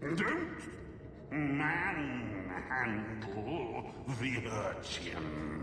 Don't manhandle the urchin.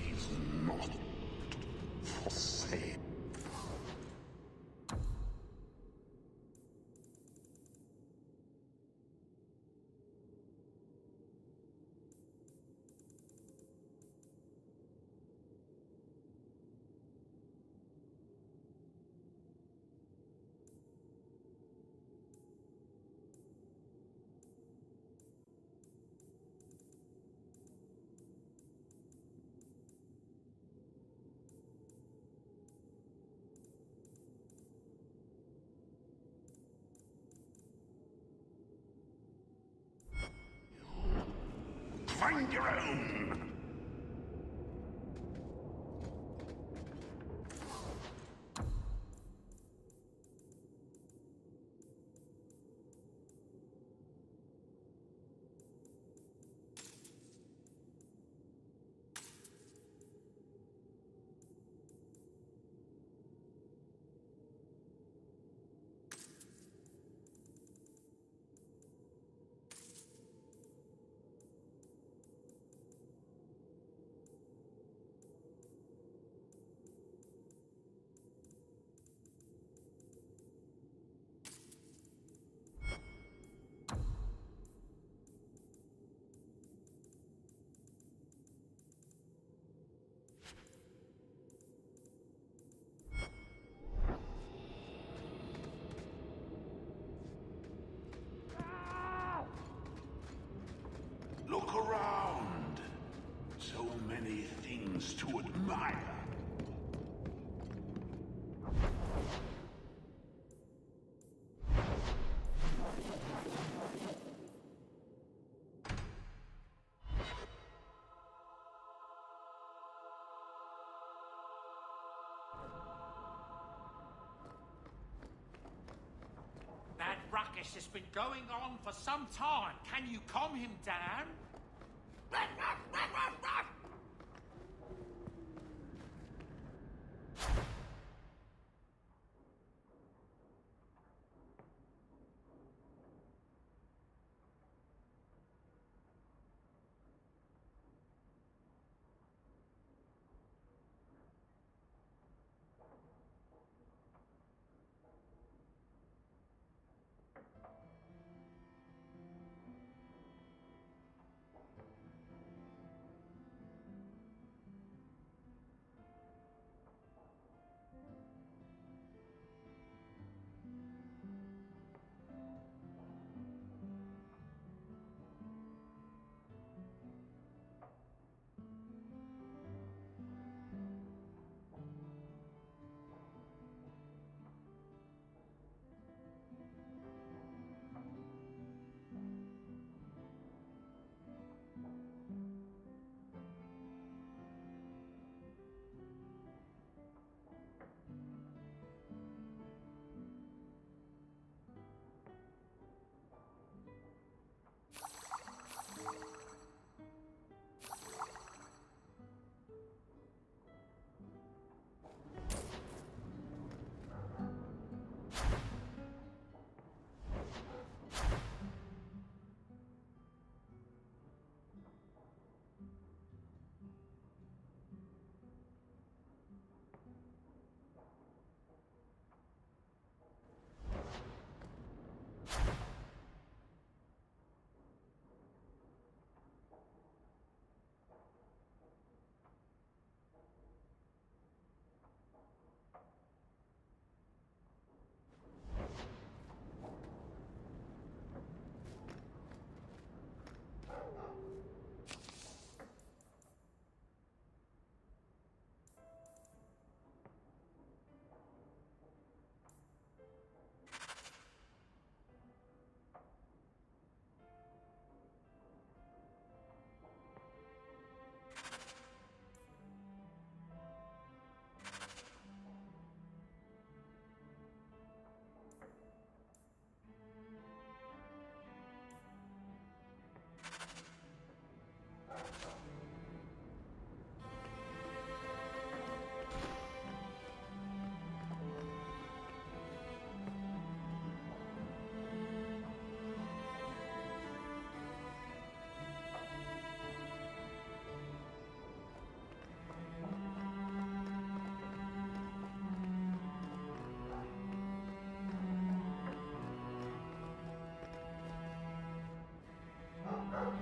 He's not for sale. Find your own! Look around. So many things to admire. ruckus has been going on for some time. Can you calm him down?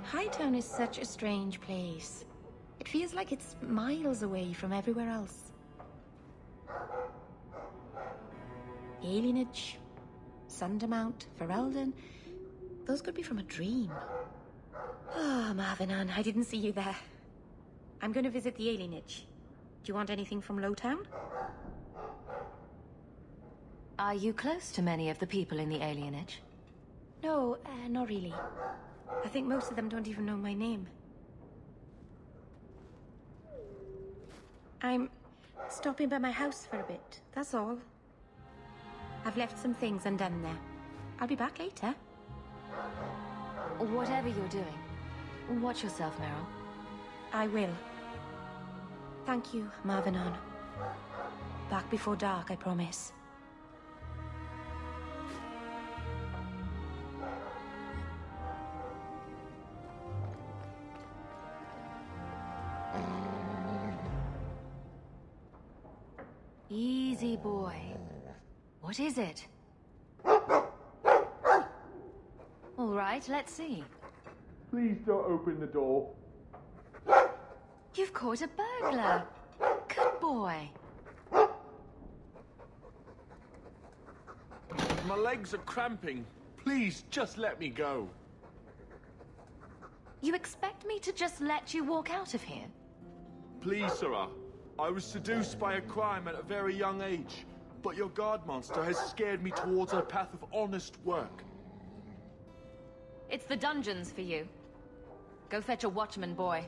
Hightown is such a strange place. It feels like it's miles away from everywhere else. Alienage, Sundermount, Ferelden, those could be from a dream. Ah, Marvinan, I didn't see you there. I'm going to visit the Alienage. Do you want anything from Lowtown? Are you close to many of the people in the Alienage? No, not really. I think most of them don't even know my name. I'm stopping by my house for a bit, that's all. I've left some things undone there. I'll be back later. Whatever you're doing, watch yourself, Meryl. I will. Thank you, Marvinan. Back before dark, I promise. Easy, boy. What is it? All right, let's see. Please don't open the door. You've caught a burglar. Good boy. My legs are cramping. Please, just let me go. You expect me to just let you walk out of here? Please, Sarah. I was seduced by a crime at a very young age, but your guard monster has scared me towards a path of honest work. It's the dungeons for you. Go fetch a watchman, boy.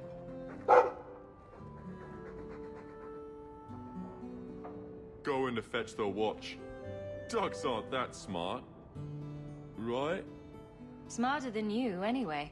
Going to fetch the watch. Dogs aren't that smart. right? Smarter than you, anyway.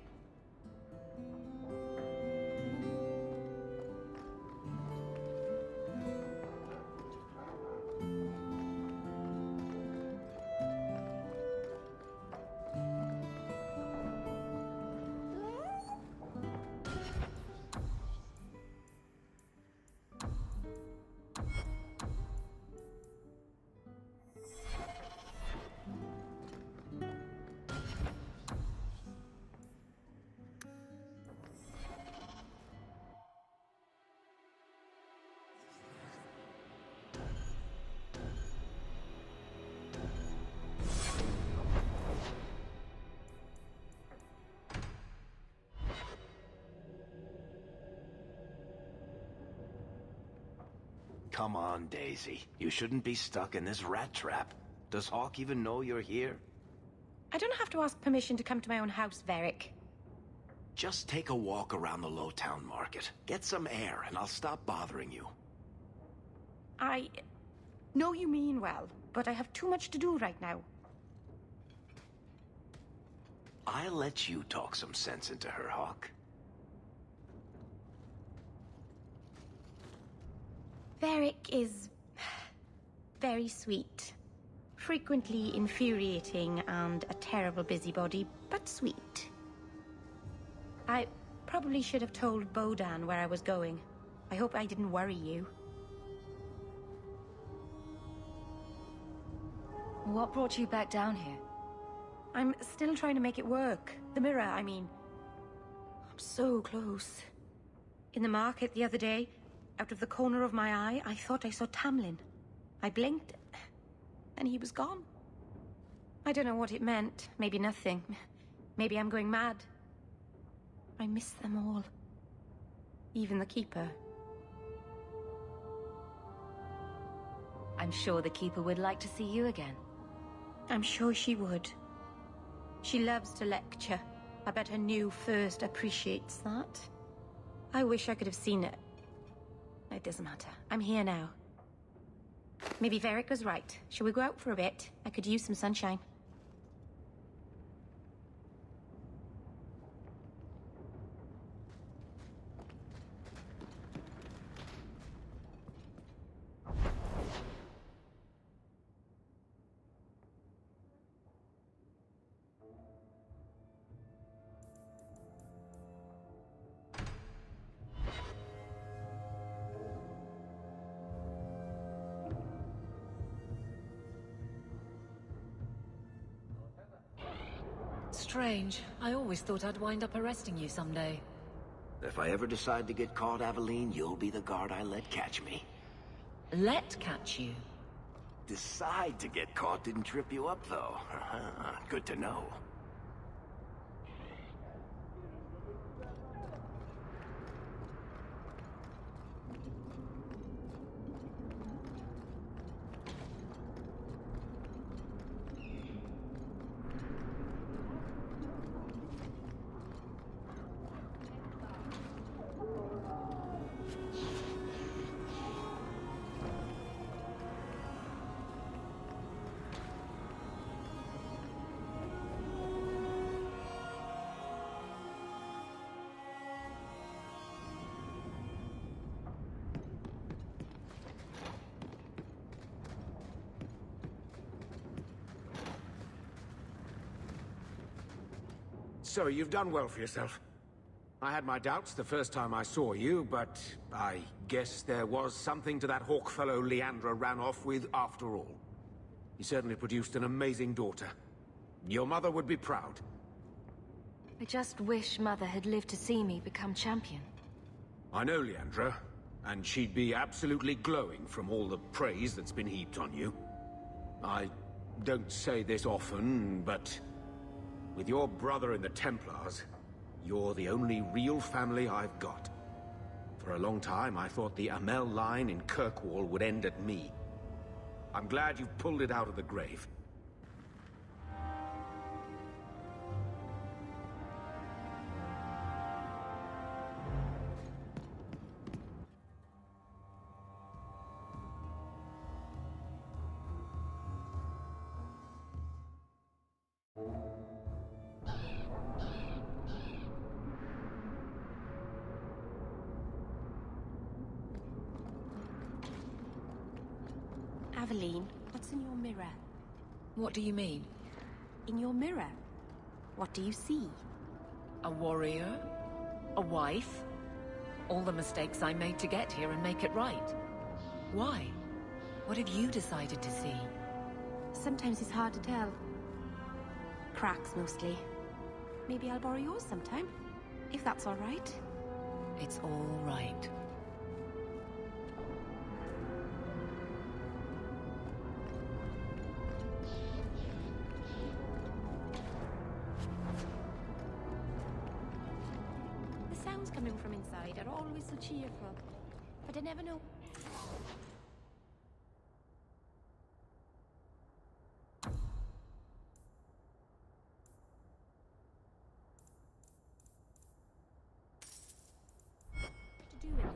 Come on, Daisy. You shouldn't be stuck in this rat trap. Does Hawk even know you're here? I don't have to ask permission to come to my own house, Varric. Just take a walk around the Lowtown Market. Get some air, and I'll stop bothering you. I know you mean well, but I have too much to do right now. I'll let you talk some sense into her, Hawk. Varric is very sweet. Frequently infuriating and a terrible busybody, but sweet. I probably should have told Bodan where I was going. I hope I didn't worry you. What brought you back down here? I'm still trying to make it work. The mirror, I mean. I'm so close. In the market the other day, out of the corner of my eye, I thought I saw Tamlin. I blinked, and he was gone. I don't know what it meant. Maybe nothing. Maybe I'm going mad. I miss them all. Even the Keeper. I'm sure the Keeper would like to see you again. I'm sure she would. She loves to lecture. I bet her new first appreciates that. I wish I could have seen it. It doesn't matter. I'm here now. Maybe Varric was right. Shall we go out for a bit? I could use some sunshine. Strange. I always thought I'd wind up arresting you someday. If I ever decide to get caught, Aveline, you'll be the guard I let catch me. Let catch you? Decide to get caught didn't trip you up, though. Good to know. So, you've done well for yourself. I had my doubts the first time I saw you, but I guess there was something to that hawk fellow Leandra ran off with after all. He certainly produced an amazing daughter. Your mother would be proud. I just wish Mother had lived to see me become champion. I know Leandra, and she'd be absolutely glowing from all the praise that's been heaped on you. I don't say this often, but with your brother in the Templars, you're the only real family I've got. For a long time, I thought the Amel line in Kirkwall would end at me. I'm glad you've pulled it out of the grave. Aveline, what's in your mirror? What do you mean? In your mirror, what do you see? A warrior? A wife? All the mistakes I made to get here and make it right. Why? What have you decided to see? Sometimes it's hard to tell. Cracks, mostly. Maybe I'll borrow yours sometime, if that's all right. It's all right. The sounds coming from inside are always so cheerful, but I never know. To do in there.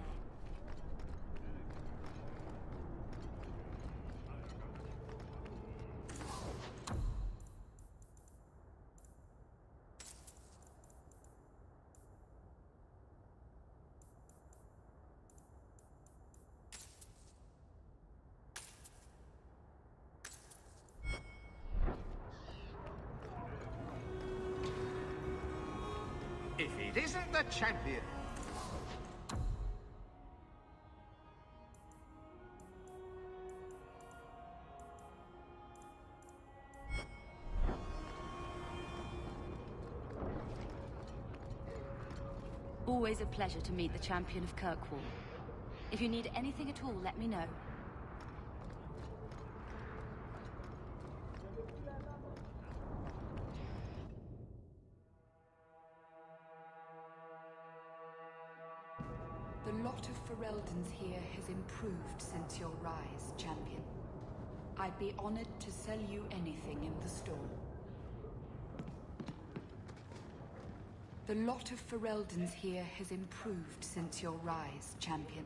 If it isn't the champion. Always a pleasure to meet the champion of Kirkwall. If you need anything at all, let me know. The lot of Ferelden's here has improved since your rise, champion. I'd be honored to sell you anything in the store. The lot of Ferelden's here has improved since your rise, champion.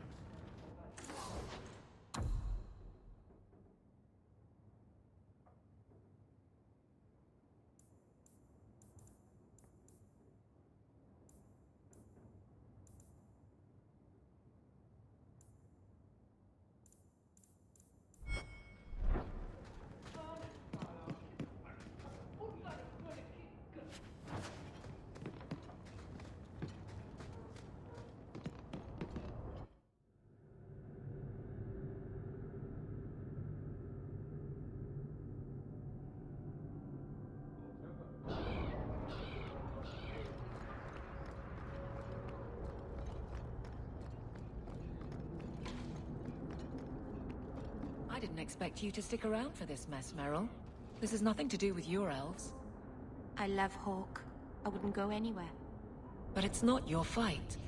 I didn't expect you to stick around for this mess, Meryl. This has nothing to do with your elves. I love Hawk. I wouldn't go anywhere. But it's not your fight.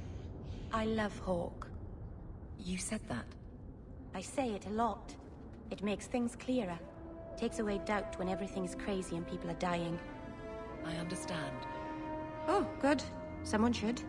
I love Hawk. You said that. I say it a lot. It makes things clearer. Takes away doubt when everything is crazy and people are dying. I understand. Oh, good. Someone should.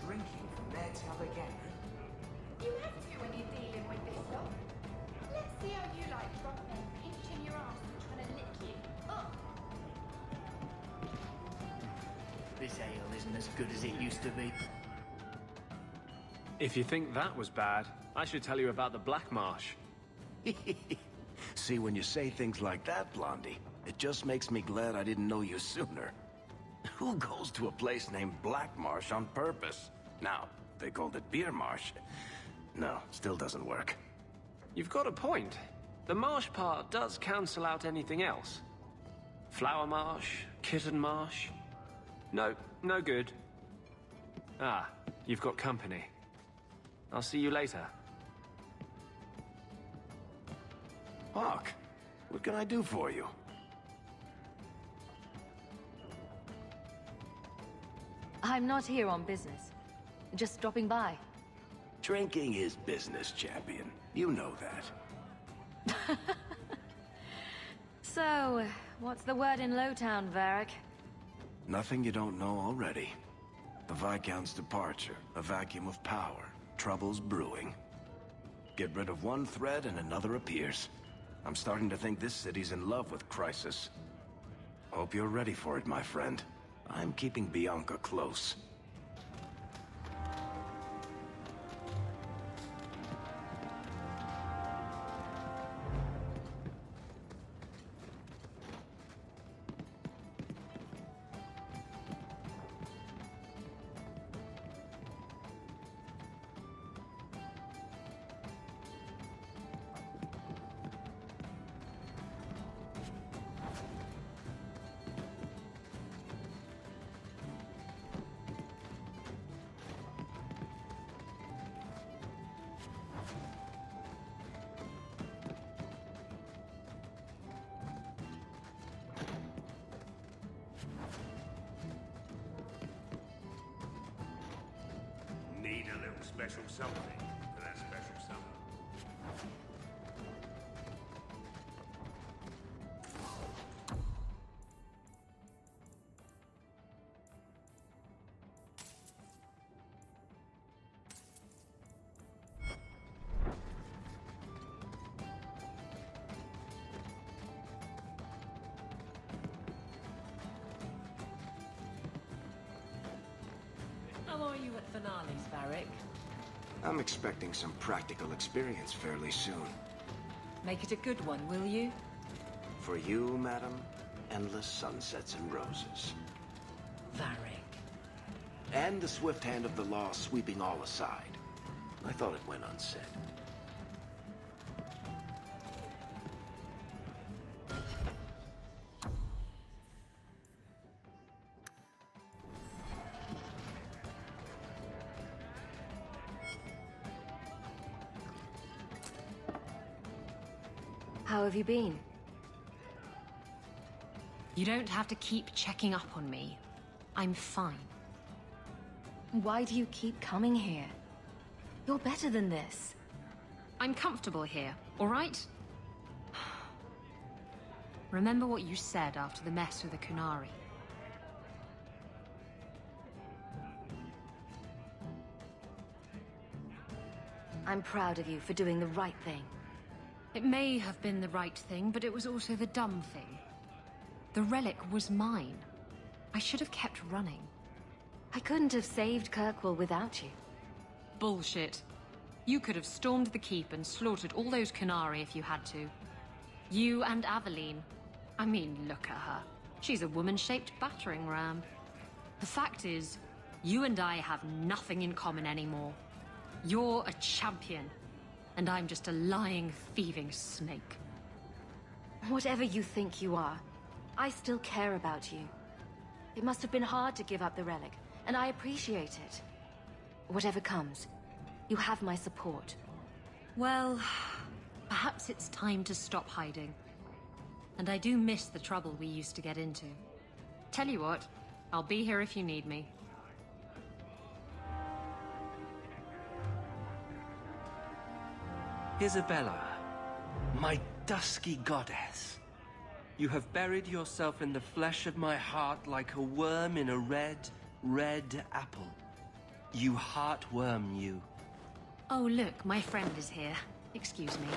Drinking from their tub again. You have to when you're dealing with this lot. Let's see how you like drunk men pinching your ass and trying to lick you. Ugh. This ale isn't as good as it used to be. If you think that was bad, I should tell you about the Black Marsh. See, when you say things like that, Blondie, it just makes me glad I didn't know you sooner. Who goes to a place named Black Marsh on purpose? Now, they called it Beer Marsh. No, still doesn't work. You've got a point. The marsh part does cancel out anything else. Flower Marsh, Kitten Marsh. No, no good. Ah, you've got company. I'll see you later. Hawk, what can I do for you? I'm not here on business. Just dropping by. Drinking is business, champion. You know that. So, what's the word in Lowtown, Varric? Nothing you don't know already. The Viscount's departure, a vacuum of power, troubles brewing. Get rid of one thread and another appears. I'm starting to think this city's in love with Crisis. Hope you're ready for it, my friend. I'm keeping Bianca close. Need a little special something for that special something. How are you at finales, Varric? I'm expecting some practical experience fairly soon. Make it a good one, will you? For you, madam, endless sunsets and roses. Varric. And the swift hand of the law sweeping all aside. I thought it went unsaid. How have you been? You don't have to keep checking up on me. I'm fine. Why do you keep coming here? You're better than this. I'm comfortable here, all right? Remember what you said after the mess with the Kunari. I'm proud of you for doing the right thing. It may have been the right thing, but it was also the dumb thing. The relic was mine. I should have kept running. I couldn't have saved Kirkwall without you. Bullshit. You could have stormed the keep and slaughtered all those Kunari if you had to. You and Aveline. I mean, look at her. She's a woman-shaped battering ram. The fact is, you and I have nothing in common anymore. You're a champion. And I'm just a lying, thieving snake. Whatever you think you are, I still care about you. It must have been hard to give up the relic, and I appreciate it. Whatever comes, you have my support. Well, perhaps it's time to stop hiding. And I do miss the trouble we used to get into. Tell you what, I'll be here if you need me. Isabella, my dusky goddess. You have buried yourself in the flesh of my heart like a worm in a red, red apple. You heartworm, you. Oh, look, my friend is here. Excuse me.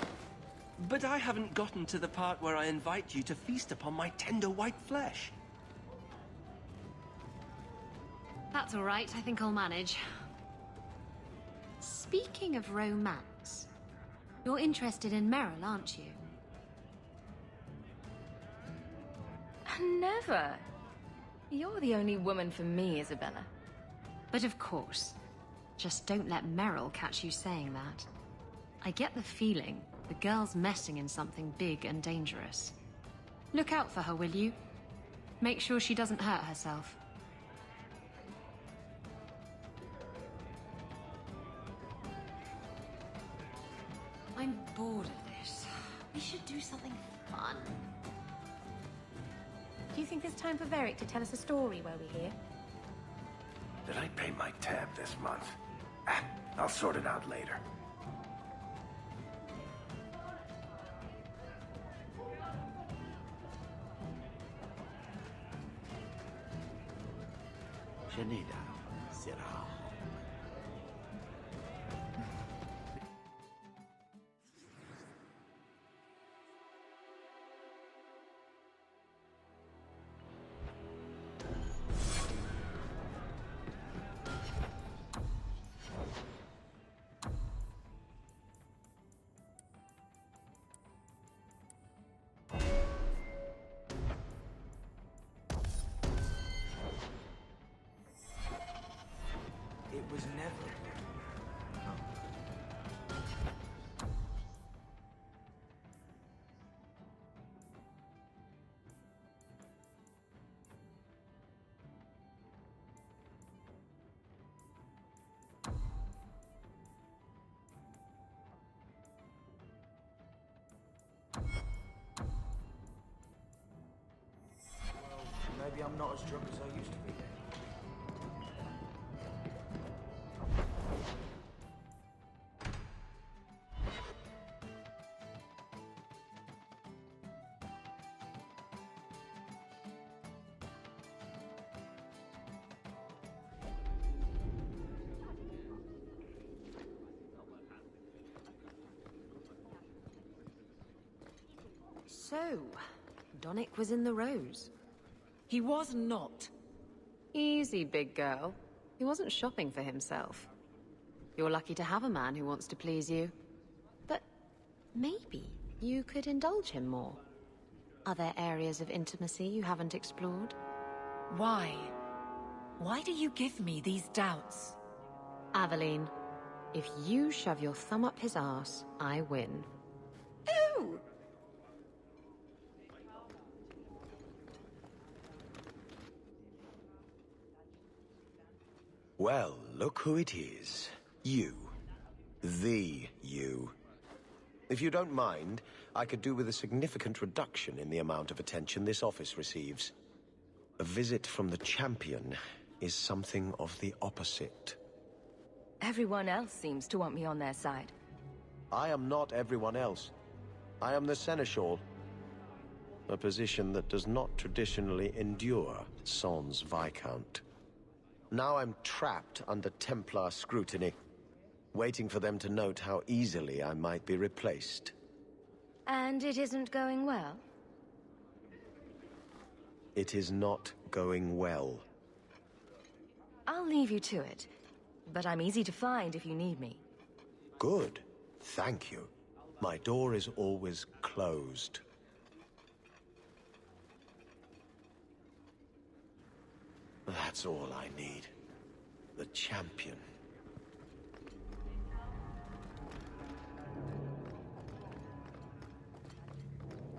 But I haven't gotten to the part where I invite you to feast upon my tender white flesh. That's all right, I think I'll manage. Speaking of romance, you're interested in Meryl, aren't you? Never. You're the only woman for me, Isabella. But of course. Just don't let Meryl catch you saying that. I get the feeling the girl's messing in something big and dangerous. Look out for her, will you? Make sure she doesn't hurt herself. I'm bored of this. We should do something fun. Do you think it's time for Varric to tell us a story while we're here? Did I pay my tab this month? I'll sort it out later. Janida, Sirah. It was never... Well, maybe I'm not as drunk as I used to be then. So, Donnic was in the Rose. He was not. Easy, big girl. He wasn't shopping for himself. You're lucky to have a man who wants to please you. But maybe you could indulge him more. Are there areas of intimacy you haven't explored? Why? Why do you give me these doubts? Aveline, if you shove your thumb up his arse, I win. Ooh! Well, look who it is. You. The you. If you don't mind, I could do with a significant reduction in the amount of attention this office receives. A visit from the champion is something of the opposite. Everyone else seems to want me on their side. I am not everyone else. I am the seneschal. A position that does not traditionally endure sans viscount. Now I'm trapped under Templar scrutiny, waiting for them to note how easily I might be replaced. And it isn't going well? It is not going well. I'll leave you to it, but I'm easy to find if you need me. Good. Thank you. My door is always closed. That's all I need. The champion.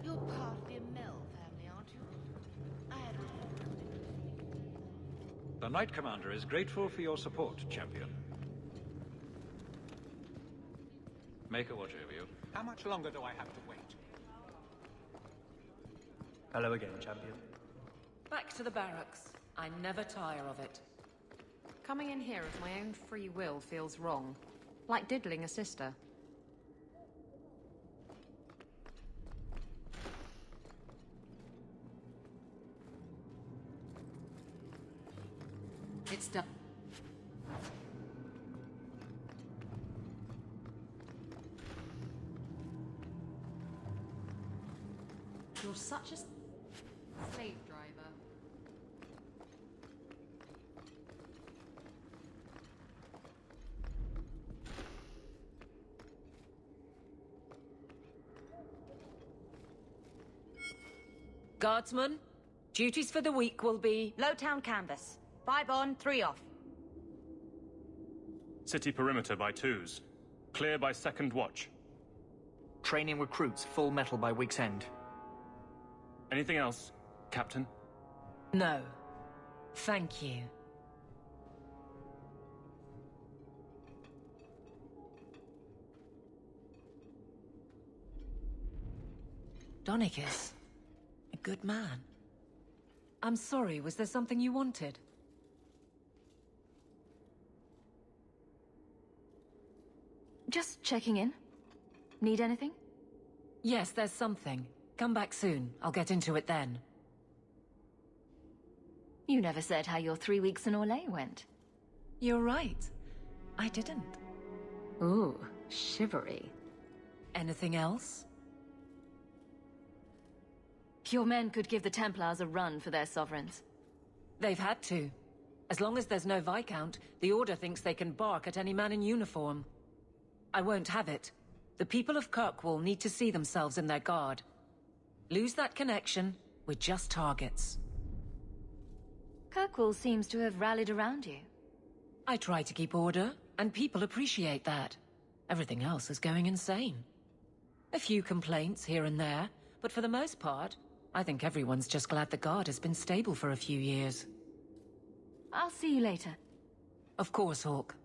You're part of the Amel family, aren't you? I had The Knight Commander is grateful for your support, champion. Make a watch over you. How much longer do I have to wait? Hello again, champion. Back to the barracks. I never tire of it. Coming in here of my own free will feels wrong. Like diddling a sister. It's done. You're such a Slave driver. Guardsman, duties for the week will be... Lowtown canvas. 5 on, 3 off. City perimeter by 2s. Clear by 2nd watch. Training recruits full metal by week's end. Anything else, Captain? No. Thank you. Donnic is a good man. I'm sorry, was there something you wanted? Just checking in. Need anything? Yes, there's something. Come back soon. I'll get into it then. You never said how your 3 weeks in Orlais went. You're right. I didn't. Ooh, shivery. Anything else? Your men could give the Templars a run for their sovereigns. They've had to. As long as there's no Viscount, the Order thinks they can bark at any man in uniform. I won't have it. The people of Kirkwall need to see themselves in their guard. Lose that connection, we're just targets. Kirkwall seems to have rallied around you. I try to keep order, and people appreciate that. Everything else is going insane. A few complaints here and there, but for the most part, I think everyone's just glad the guard has been stable for a few years. I'll see you later. Of course, Hawk.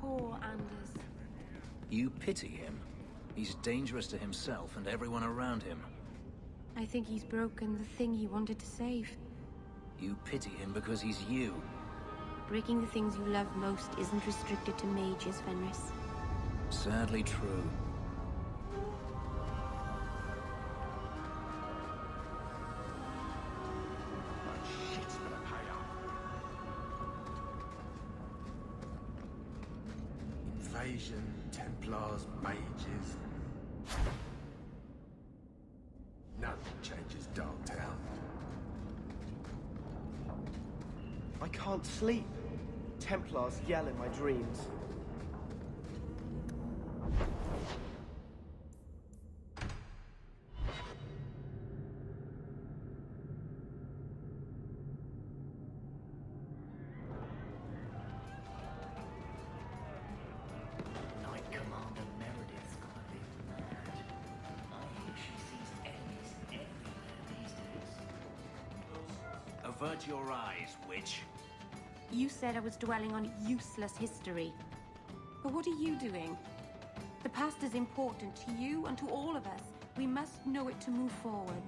Poor Anders. You pity him. He's dangerous to himself and everyone around him. I think he's broken the thing he wanted to save. You pity him because he's you. Breaking the things you love most isn't restricted to mages, Fenris. Sadly true. Invasion, Templars, mages. Nothing changes Darktown. I can't sleep. Templars yell in my dreams. Knight Commander Meredith's got a bit mad. I hear she sees enemies everywhere these days. Avert your eyes, witch. You said I was dwelling on useless history. But what are you doing? The past is important to you and to all of us. We must know it to move forward.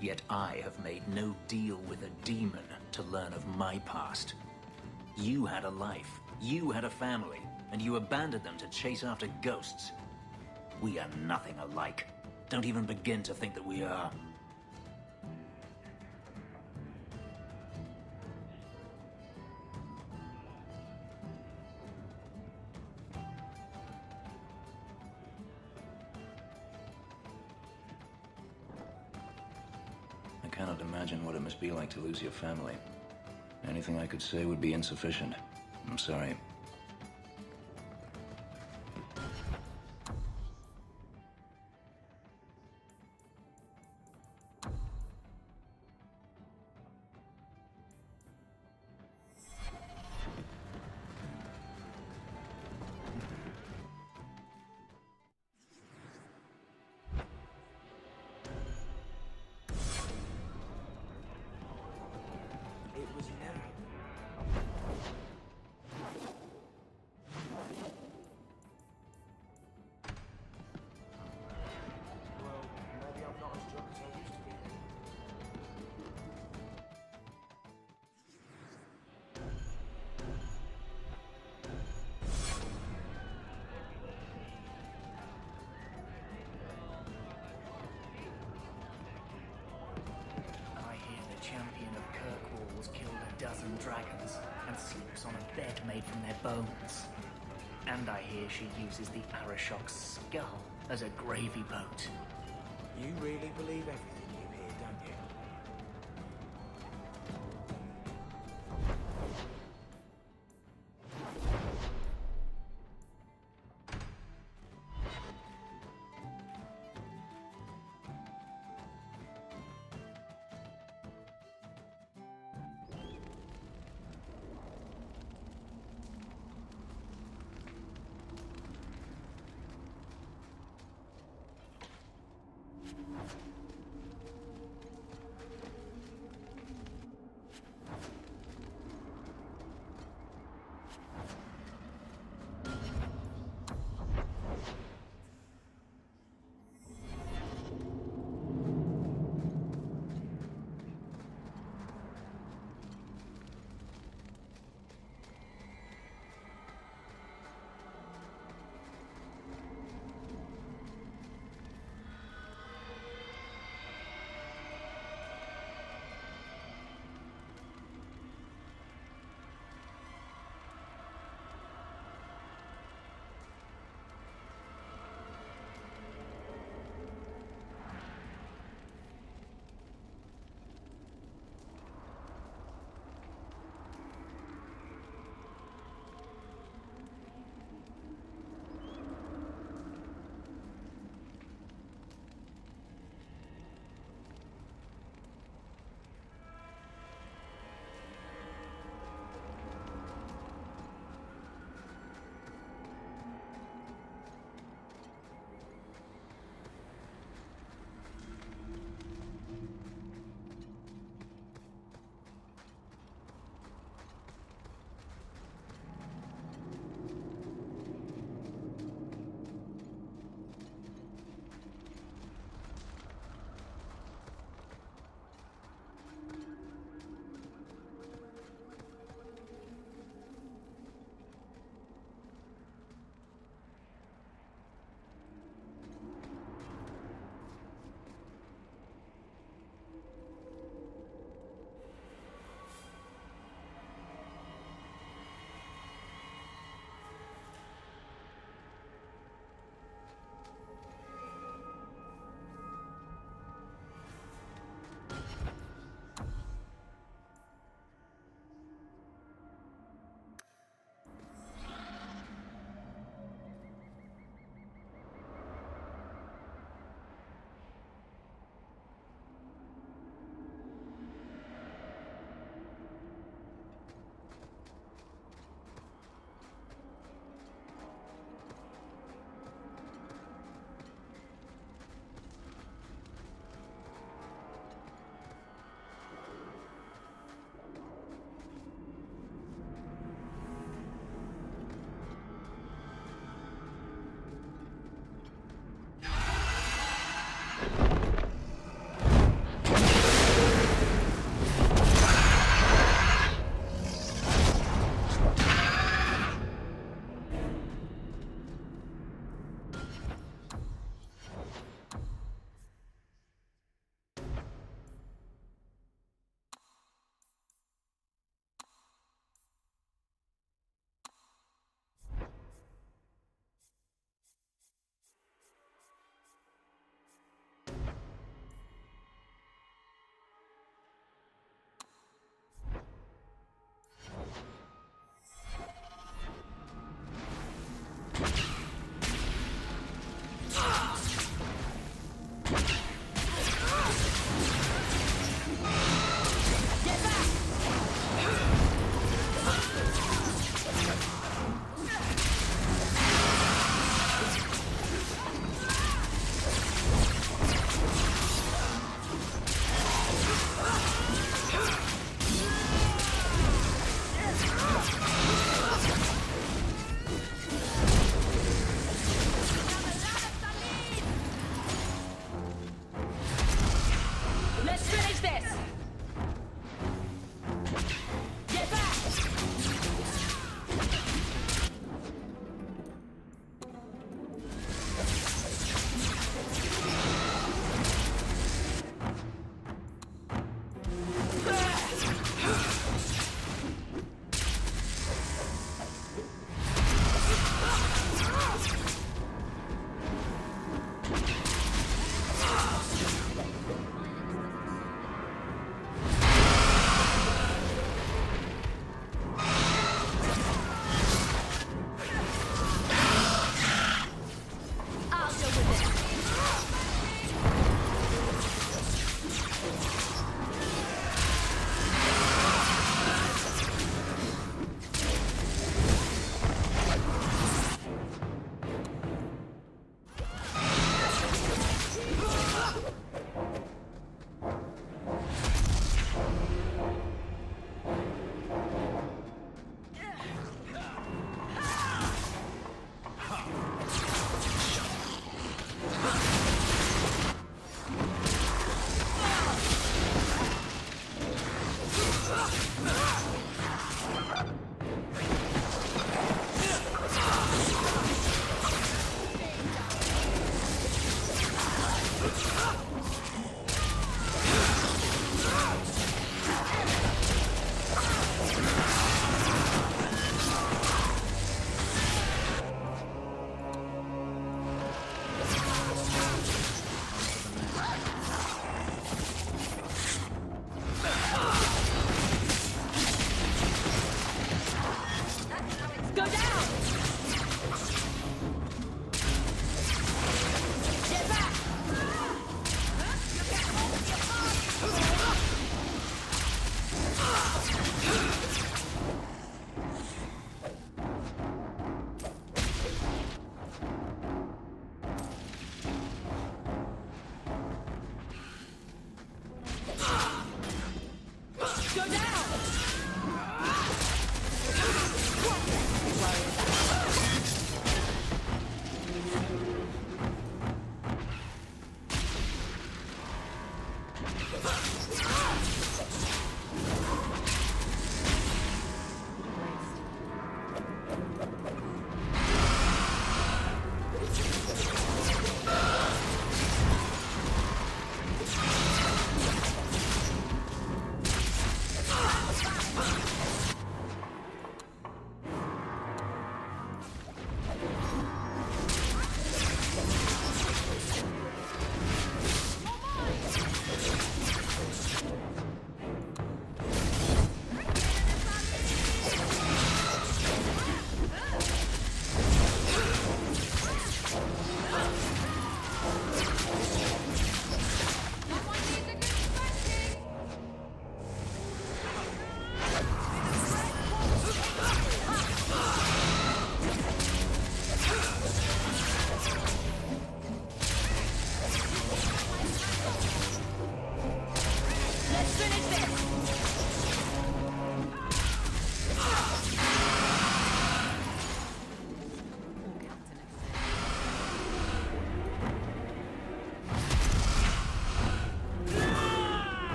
Yet I have made no deal with a demon to learn of my past. You had a life, you had a family, and you abandoned them to chase after ghosts. We are nothing alike. Don't even begin to think that we are. I cannot imagine what it must be like to lose your family. Anything I could say would be insufficient. I'm sorry. dozen dragons and sleeps on a bed made from their bones. And I hear she uses the Arashok's skull as a gravy boat. You really believe everything you hear, don't you?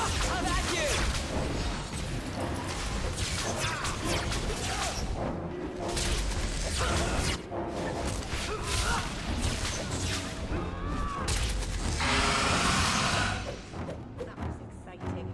I'm at you! That was exciting.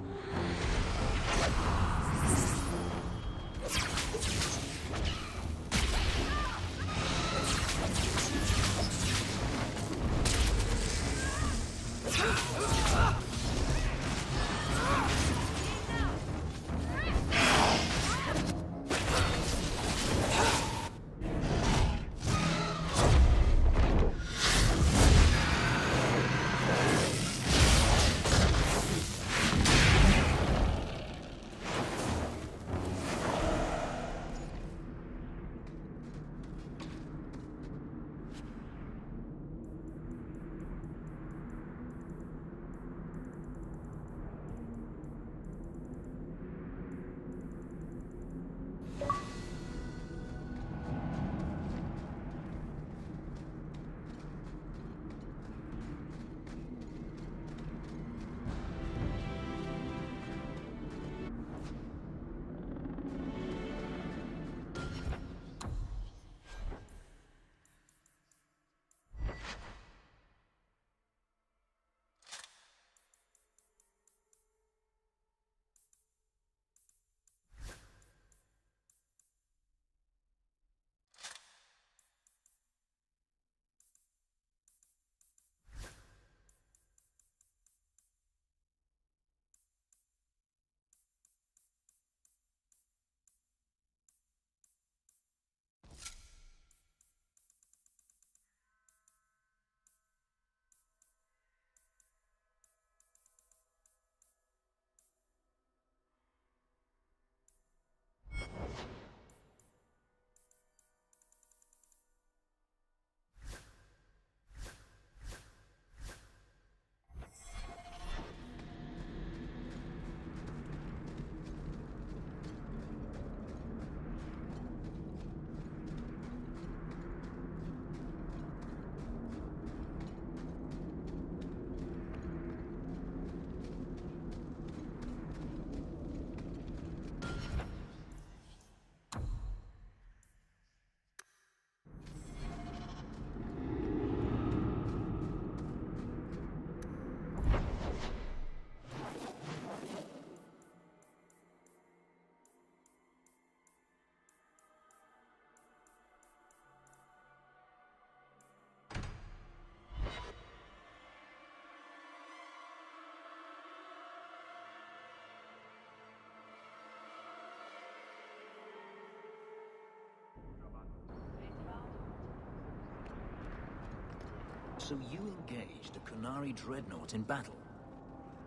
So you engaged a Qunari dreadnought in battle?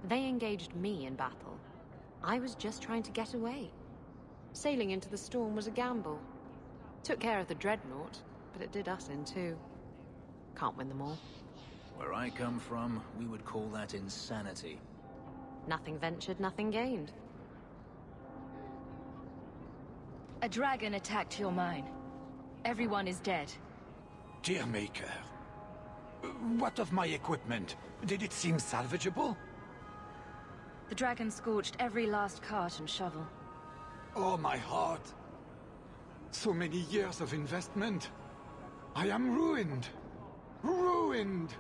They engaged me in battle. I was just trying to get away. Sailing into the storm was a gamble. Took care of the dreadnought, but it did us in too. Can't win them all. Where I come from, we would call that insanity. Nothing ventured, nothing gained. A dragon attacked your mine. Everyone is dead. Dear Maker, what of my equipment? Did it seem salvageable? The dragon scorched every last cart and shovel. Oh, my heart. So many years of investment. I am ruined. Ruined!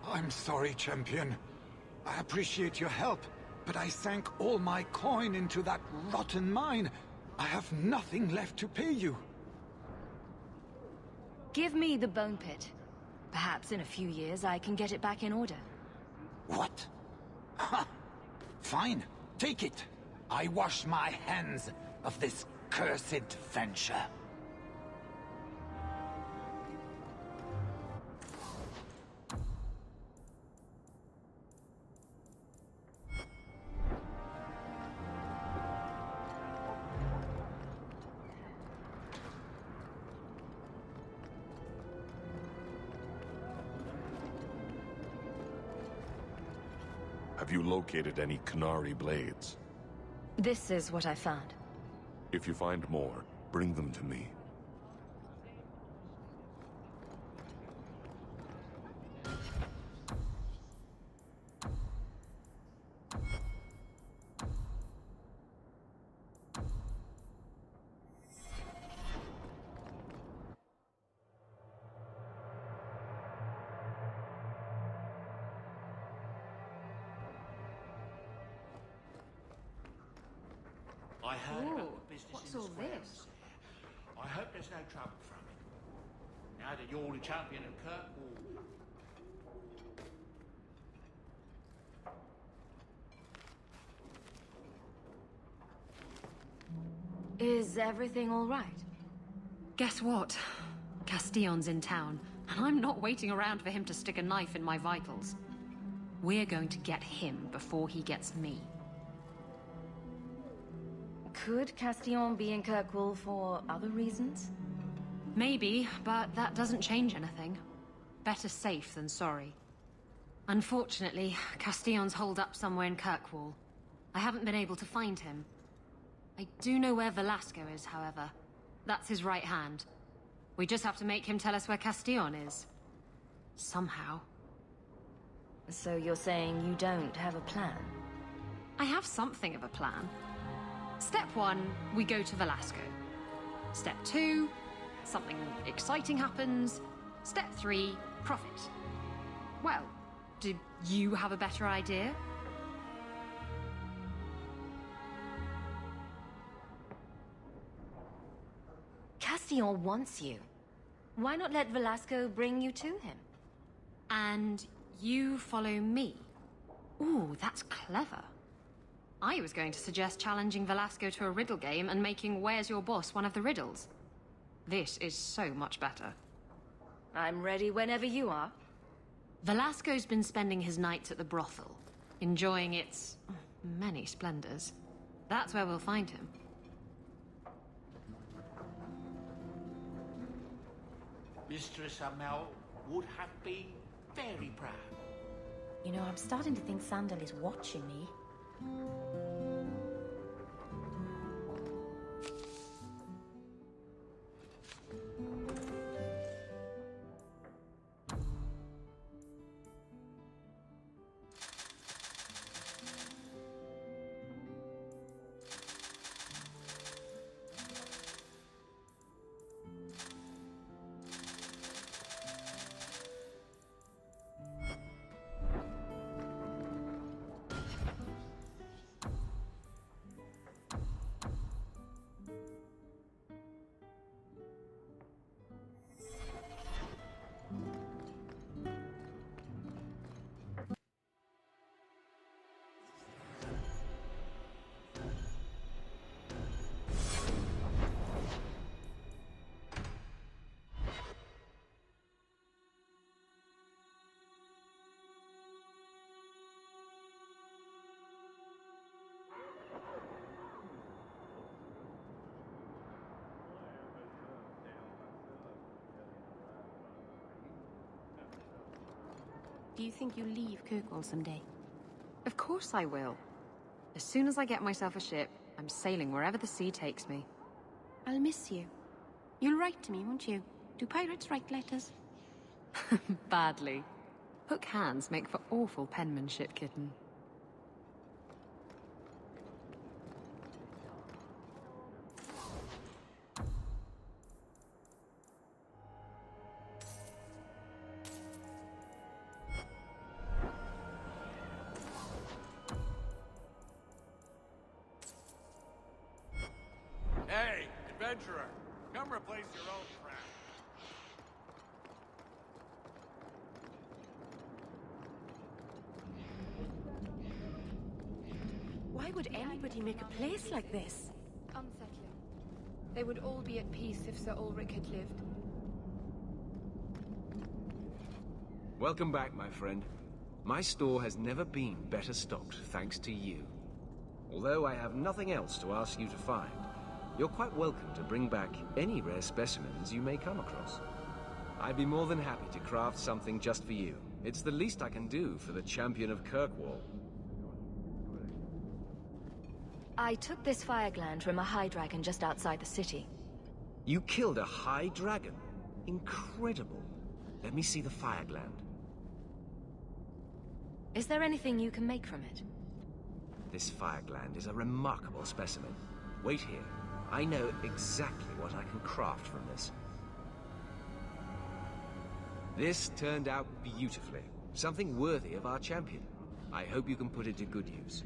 I'm sorry, champion. I appreciate your help, but I sank all my coin into that rotten mine. I have nothing left to pay you. Give me the bone pit. Perhaps in a few years I can get it back in order. What? Ha! Fine, take it. I wash my hands of this cursed venture. Have you located any Qunari blades? This is what I found. If you find more, bring them to me. I heard Ooh, about the business what's in the all square. this? I hope there's no trouble from it. Now that you're the champion of Kirkwall. Is everything all right? Guess what? Castillon's in town, and I'm not waiting around for him to stick a knife in my vitals. We're going to get him before he gets me. Could Castillon be in Kirkwall for other reasons? Maybe, but that doesn't change anything. Better safe than sorry. Unfortunately, Castillon's holed up somewhere in Kirkwall. I haven't been able to find him. I do know where Velasco is, however. That's his right hand. We just have to make him tell us where Castillon is. Somehow. So you're saying you don't have a plan? I have something of a plan. Step 1, we go to Velasco. Step 2, something exciting happens. Step 3, profit. Well, do you have a better idea? Castillon wants you. Why not let Velasco bring you to him? And you follow me? Ooh, that's clever. I was going to suggest challenging Velasco to a riddle game and making Where's Your Boss one of the riddles. This is so much better. I'm ready whenever you are. Velasco's been spending his nights at the brothel, enjoying its many splendors. That's where we'll find him. Mistress Amel would have been very proud. You know, I'm starting to think Sandal is watching me. Do you think you'll leave Kirkwall someday? Of course I will. As soon as I get myself a ship, I'm sailing wherever the sea takes me. I'll miss you. You'll write to me, won't you? Do pirates write letters? Badly. Hook hands make for awful penmanship, kitten. Hey, adventurer, come replace your own crap. Why would anybody make a place like this? Unsettling. They would all be at peace if Sir Ulrich had lived. Welcome back, my friend. My store has never been better stocked, thanks to you. Although I have nothing else to ask you to find, you're quite welcome to bring back any rare specimens you may come across. I'd be more than happy to craft something just for you. It's the least I can do for the champion of Kirkwall. I took this fire gland from a high dragon just outside the city. You killed a high dragon? Incredible. Let me see the fire gland. Is there anything you can make from it? This fire gland is a remarkable specimen. Wait here. I know exactly what I can craft from this. This turned out beautifully. Something worthy of our champion. I hope you can put it to good use.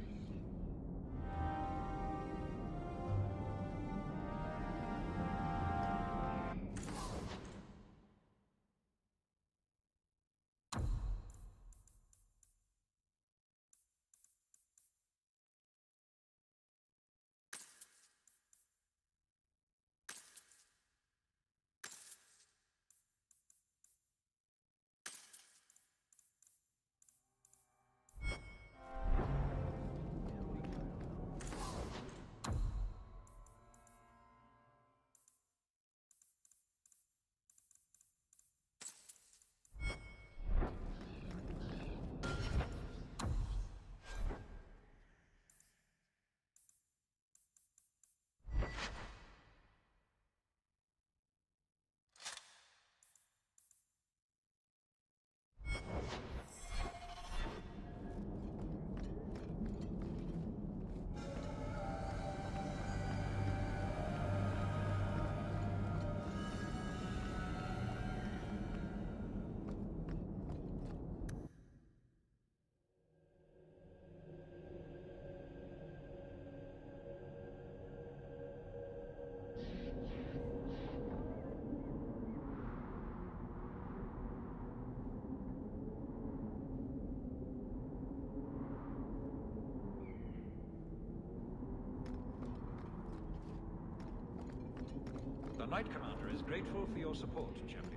Right Commander is grateful for your support, Champion.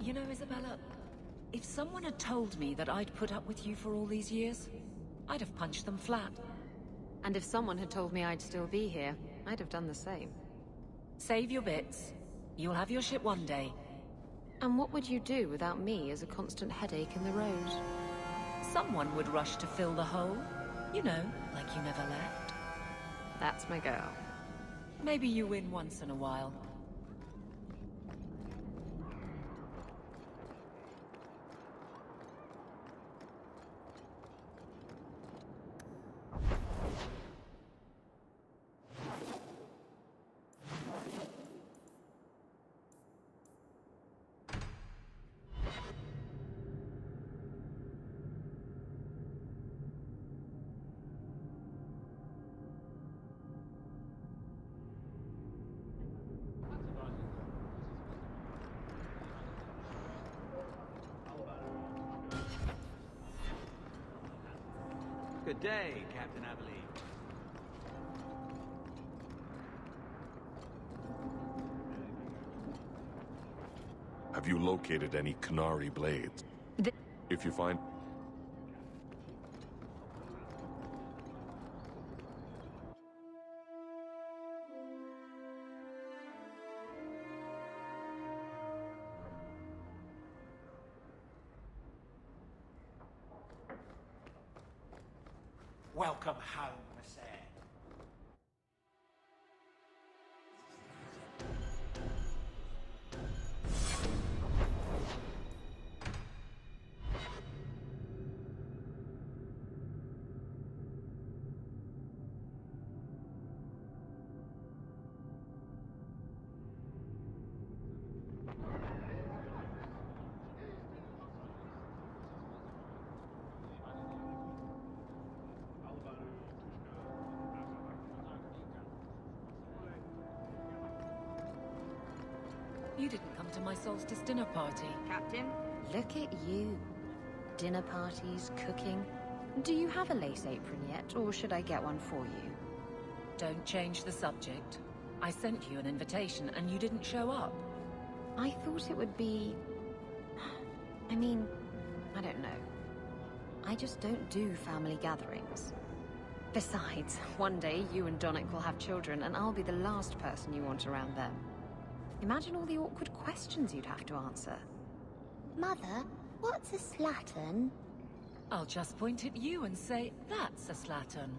You know, Isabella, if someone had told me that I'd put up with you for all these years, I'd have punched them flat. And if someone had told me I'd still be here, I'd have done the same. Save your bits. You'll have your ship one day. And what would you do without me as a constant headache in the road? Someone would rush to fill the hole. You know, like you never left. That's my girl. Maybe you win once in a while. Good day, Captain Abilene. Have you located any Canary blades? If you find... Welcome home, Sir. You didn't come to my solstice dinner party. Captain? Look at you. Dinner parties, cooking. Do you have a lace apron yet, or should I get one for you? Don't change the subject. I sent you an invitation and you didn't show up. I thought it would be... I mean, I don't know. I just don't do family gatherings. Besides, one day you and Donnick will have children and I'll be the last person you want around them. Imagine all the awkward questions you'd have to answer. Mother, what's a slattern? I'll just point at you and say, that's a slattern.